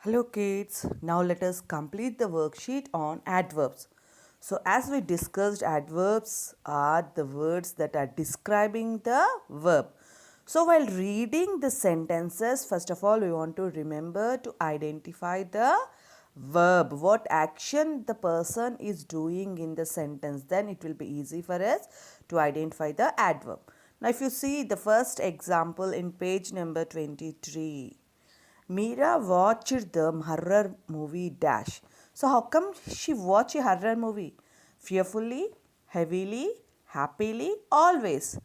Hello kids, now let us complete the worksheet on adverbs. So as we discussed, adverbs are the words that are describing the verb. So while reading the sentences, first of all we want to remember to identify the verb, what action the person is doing in the sentence. Then it will be easy for us to identify the adverb. Now if you see the first example in page number 23. Meera watched the horror movie Dash. So how come she watched a horror movie? Fearfully, heavily, happily, always.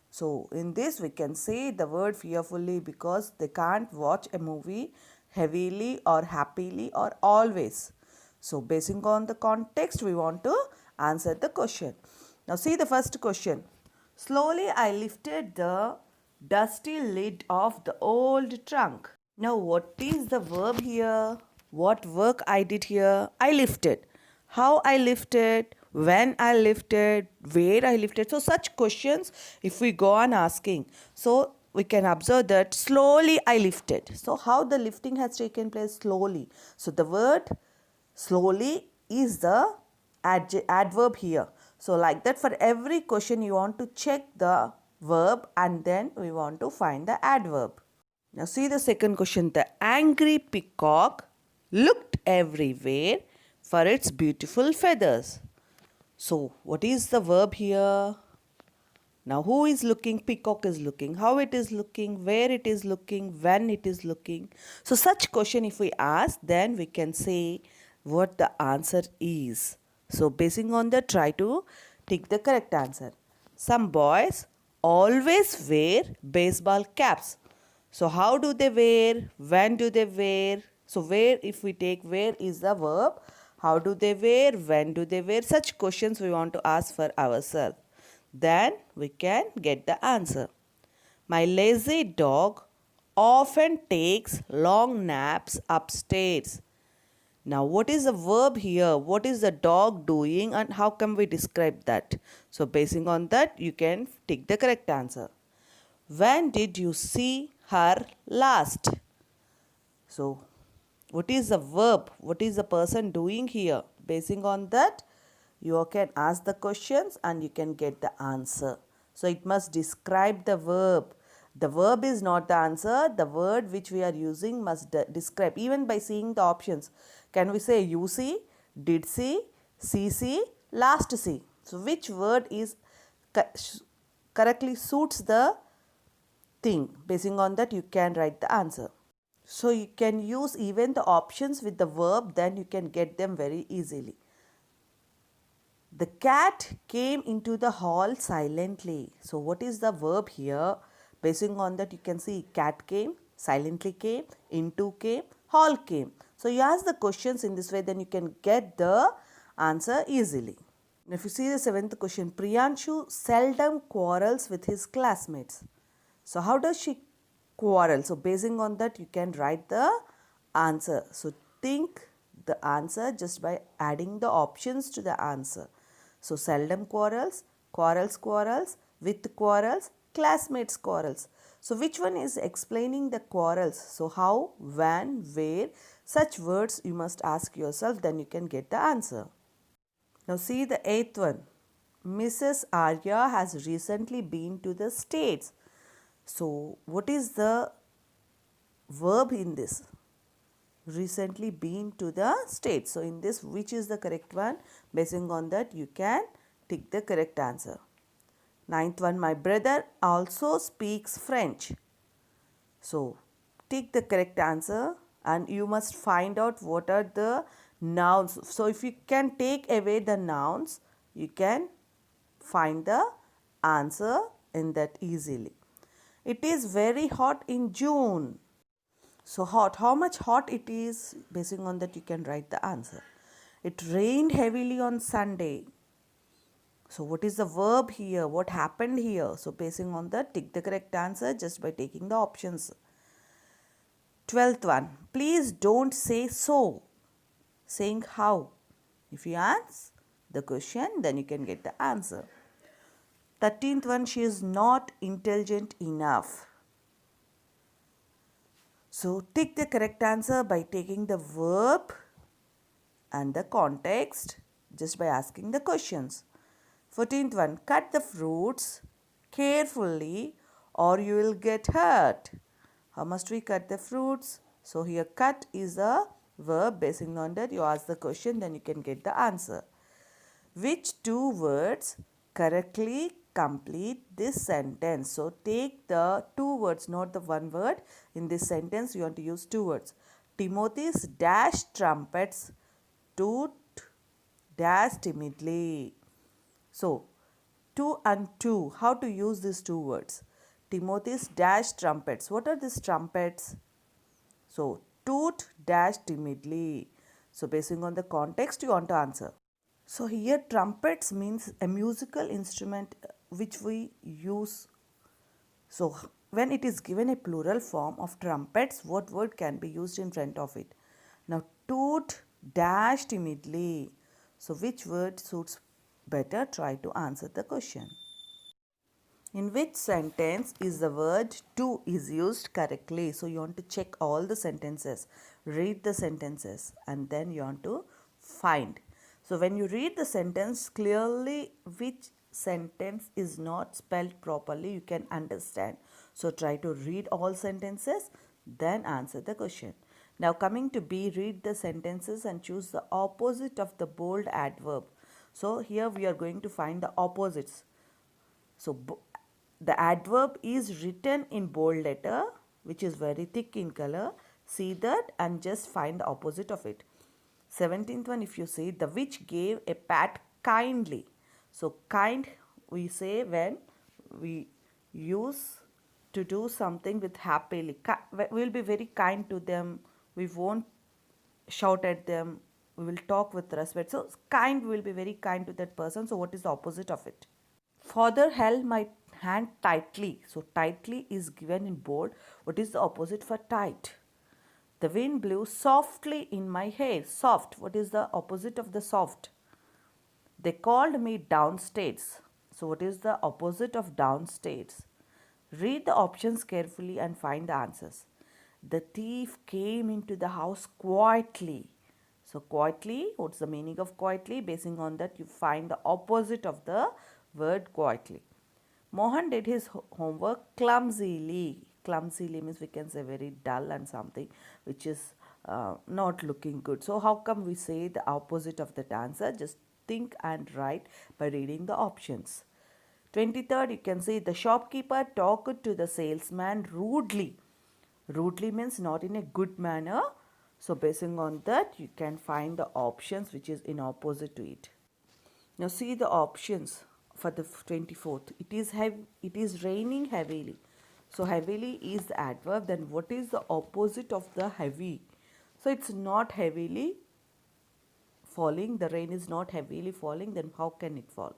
So in this we can say the word fearfully because they can't watch a movie heavily or happily or always. So basing on the context we want to answer the question. Now see the first question. Slowly I lifted the dusty lid of the old trunk. Now, what is the verb here? What work I did here? I lifted. How I lifted? When I lifted? Where I lifted? So, such questions, if we go on asking, so we can observe that slowly I lifted. So, how the lifting has taken place? Slowly. So, the word slowly is the adverb here. So, like that, for every question, you want to check the verb and then we want to find the adverb. Now see the second question. The angry peacock looked everywhere for its beautiful feathers. So what is the verb here? Now who is looking? Peacock is looking. How it is looking? Where it is looking? When it is looking? So such question if we ask, then we can say what the answer is. So basing on that, try to take the correct answer. Some boys always wear baseball caps. So how do they wear? When do they wear? So where, if we take where is the verb, how do they wear? When do they wear? Such questions we want to ask for ourselves. Then we can get the answer. My lazy dog often takes long naps upstairs. Now, what is the verb here? What is the dog doing and how can we describe that? So, basing on that, you can take the correct answer. When did you see her last? So, what is the verb? What is the person doing here? Basing on that, you can ask the questions and you can get the answer. So, it must describe the verb. The verb is not the answer. The word which we are using must describe. Even by seeing the options, can we say you see, did see, last see? So, which word is correctly suits the thing? Basing on that, you can write the answer. So you can use even the options with the verb, then you can get them very easily. The cat came into the hall silently. So what is the verb here? Basing on that, you can see cat came, silently came, into came, hall came. So you ask the questions in this way, then you can get the answer easily. Now if you see the seventh question, Priyanshu seldom quarrels with his classmates. So how does she quarrel? So basing on that, you can write the answer. So think the answer just by adding the options to the answer. So seldom quarrels, quarrels, with quarrels, classmates quarrels. So which one is explaining the quarrels? So how, when, where, such words you must ask yourself, then you can get the answer. Now see the eighth one. Mrs. Arya has recently been to the States. So what is the verb in this? Recently been to the States. So in this, which is the correct one? Basing on that, you can take the correct answer. Ninth one, my brother also speaks French. So take the correct answer and you must find out what are the nouns. So if you can take away the nouns, you can find the answer in that easily. It is very hot in June. So hot, how much hot it is? Basing on that, you can write the answer. It rained heavily on Sunday. So what is the verb here? What happened here? So basing on that, take the correct answer just by taking the options. 12th one, please don't say so. Saying how? If you answer the question, then you can get the answer. 13th one, she is not intelligent enough. So take the correct answer by taking the verb and the context just by asking the questions. 14th one, cut the fruits carefully or you will get hurt. How must we cut the fruits? So here cut is a verb. Basing on that you ask the question, then you can get the answer. Which two words correctly complete this sentence? So take the two words, not the one word. In this sentence you want to use two words. Timothy's dash trumpets toot dash timidly. So, two and two, how to use these two words? Timothy's dash trumpets. What are these trumpets? So, toot dash timidly. So, basing on the context, you want to answer. So, here trumpets means a musical instrument which we use. So, when it is given a plural form of trumpets, what word can be used in front of it? Now, toot dash timidly. So, which word suits better? Try to answer the question. In which sentence is the word to is used correctly? So, you want to check all the sentences, read the sentences, and then you want to find. So, when you read the sentence clearly, which sentence is not spelled properly, you can understand. So, try to read all sentences, then answer the question. Now, coming to B, read the sentences and choose the opposite of the bold adverb. So, here we are going to find the opposites. So, the adverb is written in bold letter, which is very thick in color. See that and just find the opposite of it. 17th one, if you see, the witch gave a pat kindly. So, kind we say when we use to do something with happily. We will be very kind to them. We won't shout at them. We will talk with respect. So, kind, we will be very kind to that person. So, what is the opposite of it? Father held my hand tightly. So, tightly is given in bold. What is the opposite for tight? The wind blew softly in my hair. Soft. What is the opposite of the soft? They called me downstairs. So, what is the opposite of downstairs? Read the options carefully and find the answers. The thief came into the house quietly. So, quietly, what's the meaning of quietly? Basing on that, you find the opposite of the word quietly. Mohan did his homework clumsily. Clumsily means we can say very dull and something which is not looking good. So, how come we say the opposite of that answer? Just think and write by reading the options. 23rd, you can say the shopkeeper talked to the salesman rudely. Rudely means not in a good manner. So, basing on that, you can find the options which is in opposite to it. Now, see the options for the 24th. It is raining heavily. So, heavily is the adverb. Then, what is the opposite of the heavy? So, it's not heavily falling. The rain is not heavily falling. Then, how can it fall?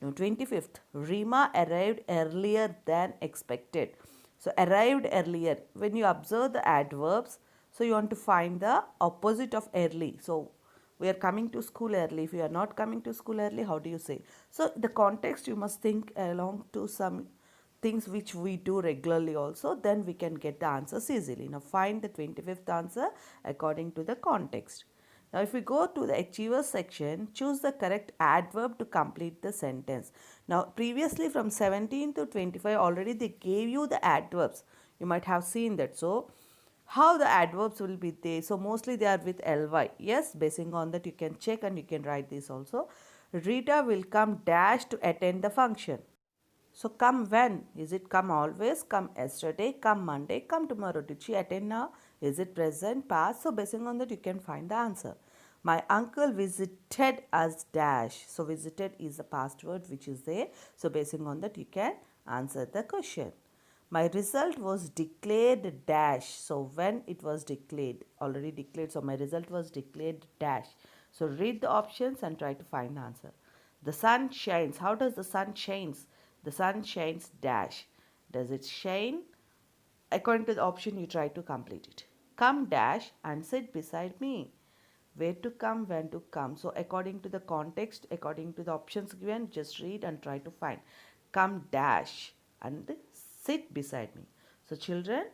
Now, 25th, Rima arrived earlier than expected. So, arrived earlier. When you observe the adverbs, so you want to find the opposite of early. So, we are coming to school early. If you are not coming to school early, how do you say? So, the context you must think along to some things which we do regularly also, then we can get the answers easily. Now, find the 25th answer according to the context. Now, if we go to the achievers section, choose the correct adverb to complete the sentence. Now, previously from 17 to 25, already they gave you the adverbs. You might have seen that. So, how the adverbs will be there? So, mostly they are with ly. Yes, basing on that, you can check and you can write this also. Rita will come dash to attend the function. So, come when? Is it come always? Come yesterday? Come Monday? Come tomorrow? Did she attend now? Is it present? Past? So, basing on that, you can find the answer. My uncle visited us dash. So, visited is the past word which is there. So, basing on that, you can answer the question. My result was declared dash. So, when it was declared, already declared. So, my result was declared dash. So, read the options and try to find the answer. The sun shines. How does the sun shines? The sun shines dash. Does it shine? According to the option, you try to complete it. Come dash and sit beside me. Where to come, when to come. So, according to the context, according to the options given, just read and try to find. Come dash and sit beside me. So, children,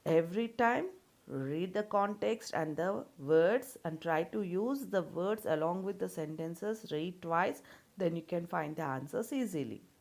Every time, read the context and the words and try to use the words along with the sentences. Read twice, then you can find the answers easily.